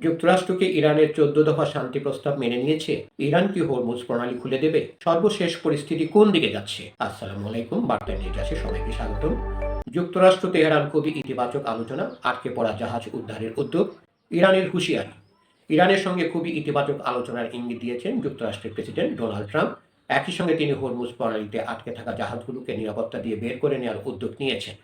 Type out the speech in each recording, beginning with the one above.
যুক্তরাষ্ট্রকে ইরানের ১৪ দফা শান্তি প্রস্তাব মেনে নিয়েছে। ইরান কি হরমুজ প্রণালী খুলে দেবে? সর্বশেষ পরিস্থিতি কোন দিকে যাচ্ছে? আসসালামু আলাইকুম, বার্তা নিয়ে যাচ্ছে সবাইকে স্বাগতম। যুক্তরাষ্ট্র তেহরান খুবই ইতিবাচক আলোচনা, আটকে পড়া জাহাজ উদ্ধারের উদ্যোগ, ইরানের হুঁশিয়ারি। ইরানের সঙ্গে খুবই ইতিবাচক আলোচনার ইঙ্গিত দিয়েছেন যুক্তরাষ্ট্রের প্রেসিডেন্ট ডোনাল্ড ট্রাম্প। একই সঙ্গে তিনি হরমুজ প্রণালীতে আটকে থাকা জাহাজগুলোকে নিরাপত্তা দিয়ে বের করে নেওয়ার উদ্যোগ নিয়েছেন।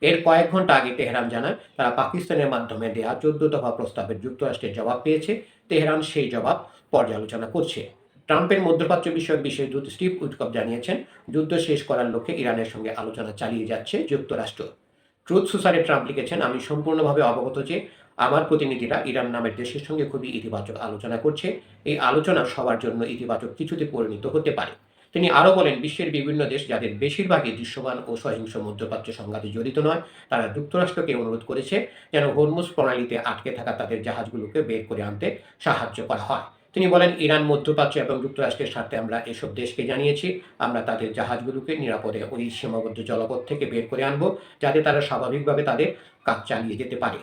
এর কয়েক ঘন্টা আগে তেহরান জানায় তারা পাকিস্তানের মাধ্যমে দেয়া ১৪ দফা প্রস্তাবের যুক্তরাষ্ট্রের জবাব পেয়েছে। তেহরান সেই জবাব পর্যালোচনা করছে। ট্রাম্পের মধ্যপ্রাচ্য বিষয়ক বিশেষ দূত স্টিভ উইটকফ জানিয়েছেন, যুদ্ধ শেষ করার লক্ষ্যে ইরানের সঙ্গে আলোচনা চালিয়ে যাচ্ছে যুক্তরাষ্ট্র। ট্রুথ সোসারে ট্রাম্প লিখেছেন, আমি সম্পূর্ণভাবে অবগত যে আমার প্রতিনিধিরা ইরান নামের দেশের সঙ্গে খুবই ইতিবাচক আলোচনা করছে। এই আলোচনা সবার জন্য ইতিবাচক কিছুতে পরিণত হতে পারে। তিনি আরও বলেন, বিশ্বের বিভিন্ন দেশ যাদের বেশিরভাগই দৃশ্যমান ও সহিংস মধ্যপ্রাচ্য সংঘাতে জড়িত নয়, তারা যুক্তরাষ্ট্রকে অনুরোধ করেছে যেন হরমুজ প্রণালীতে আটকে থাকা তাদের জাহাজগুলোকে বের করে আনতে সাহায্য করা হয়। তিনি বলেন, ইরান, মধ্যপ্রাচ্য এবং যুক্তরাষ্ট্রের স্বার্থে আমরা এসব দেশকে জানিয়েছি আমরা তাদের জাহাজগুলোকে নিরাপদে ওই সীমাবদ্ধ জলপথ থেকে বের করে আনব, যাতে তারা স্বাভাবিকভাবে তাদের কাজ চালিয়ে যেতে পারে।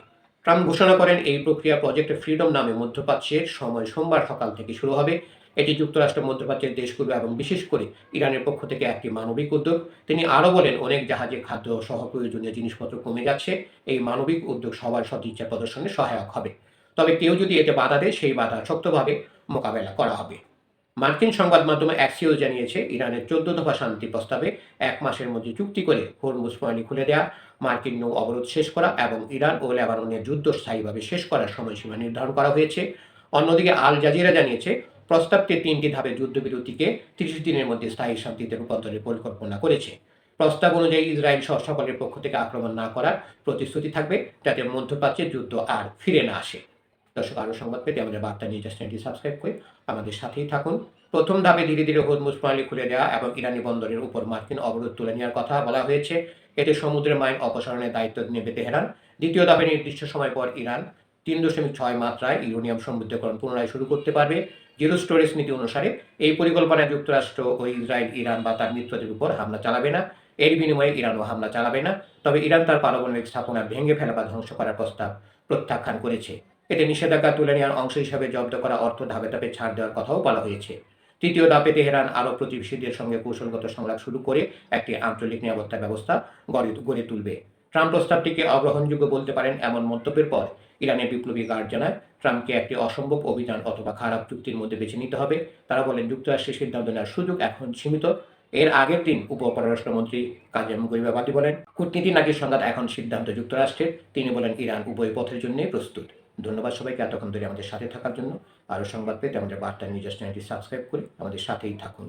ট্রাম্প ঘোষণা করেন, এই প্রক্রিয়া প্রজেক্ট ফ্রিডম নামে মধ্যপ্রাচ্যের সময় সোমবার সকাল থেকে শুরু হবে। এটি যুক্তরাষ্ট্র, মধ্যপ্রাচ্যের দেশগুলো এবং বিশেষ করে ইরানের পক্ষ থেকে একটি মানবিক উদ্যোগ। তিনি আরও বলেন, অনেক জাহাজে খাদ্য সহ প্রয়োজনীয় জিনিসপত্র কমে যাচ্ছে। এই মানবিক উদ্যোগ সবার সদিচ্ছা প্রদর্শনে সহায়ক হবে। তবে কেউ যদি এতে বাধা দেয়, সেই বাধা শক্তভাবে মোকাবেলা করা হবে। মার্কিন সংবাদ মাধ্যম অ্যাক্সিওস জানিয়েছে, ইরানের ১৪ দফা শান্তি প্রস্তাবে ১ মাসের মধ্যে চুক্তি করে হরমুজ প্রণালী খুলে দেয়া, মার্কিন নৌ অবরোধ শেষ করা এবং ইরান ও লেবাননের যুদ্ধ স্থায়ীভাবে শেষ করার সময়সীমা নির্ধারণ করা হয়েছে। অন্যদিকে আল জাজিরা জানিয়েছে, প্রস্তাবটি ৩টি ধাপে যুদ্ধবিরতিকে ৩০ দিনের মধ্যে স্থায়ী শান্তিতে রূপান্তরের পরিকল্পনা করেছে। প্রস্তাব অনুযায়ী ইসরায়েল সহ সকলের পক্ষ থেকে আক্রমণ না করার প্রতিশ্রুতি থাকবে, যাতে মধ্যপ্রাচ্যের যুদ্ধ আর ফিরে না আসে। দর্শক, আরও সংবাদ পেতে আমাদের বার্তা নিউজ চ্যানেলটি সাবস্ক্রাইব করে আমাদের সাথেই থাকুন। প্রথম ধাপে ধীরে ধীরে হরমুজ প্রণালী খুলে দেওয়া এবং ইরানি বন্দরের উপর মার্কিন অবরোধ তুলে নেওয়ার কথা বলা হয়েছে। এতে সমুদ্রের মাইন অপসারণের দায়িত্ব নেবে তেহরান। দ্বিতীয় ধাপে নির্দিষ্ট সময় পর ইরান ৩.৬ মাত্রায় ইউরেনিয়াম সমৃদ্ধকরণ পুনরায় শুরু করতে পারবে। জিরো স্টোরেজ নীতি অনুসারে এই পরিকল্পনায় যুক্তরাষ্ট্র ও ইসরায়েল ইরান বা তার মিত্রদের উপর হামলা চালাবে না। এর বিনিময়ে ইরানও হামলা চালাবে না। তবে ইরান তার পারমাণবিক স্থাপনা ভেঙে ফেলা বা ধ্বংস করার প্রস্তাব প্রত্যাখ্যান করেছে। এতে নিষেধাজ্ঞা তুলে নেওয়ার অংশ হিসাবে জব্দ করা অর্থ ধাপে ধাপে ছাড় দেওয়ার কথাও বলা হয়েছে। তৃতীয় ধাপে তেহরান আরও প্রতিবেশীদের সঙ্গে কৌশলগত সংলাপ শুরু করে একটি আঞ্চলিক নিরাপত্তা ব্যবস্থা গড়ে তুলবে। ট্রাম্প প্রস্তাবটিকে অগ্রহণযোগ্য বলতে পারেন এমন মন্তব্যের পর ইরানের বিপ্লবী গার্ড জানায়, ট্রাম্পকে একটি অসম্ভব অভিযান অথবা খারাপ চুক্তির মধ্যে বেছে নিতে হবে। তারা বলেন, যুক্তরাষ্ট্রের সিদ্ধান্ত নেওয়ার সুযোগ এখন সীমিত। এর আগের দিন উপপররাষ্ট্রমন্ত্রী কাজেম গরিবাবাদী বলেন, কূটনীতি নাকি সংঘাত, এখন সিদ্ধান্ত যুক্তরাষ্ট্রের। তিনি বলেন, ইরান উভয় পথের জন্যই প্রস্তুত। ধন্যবাদ সবাইকে এতক্ষণ ধরে আমাদের সাথে থাকার জন্য। আরও সংবাদ পেতে আমাদের বার্তা নিউজ চ্যানেলটি সাবস্ক্রাইব করে আমাদের সাথেই থাকুন।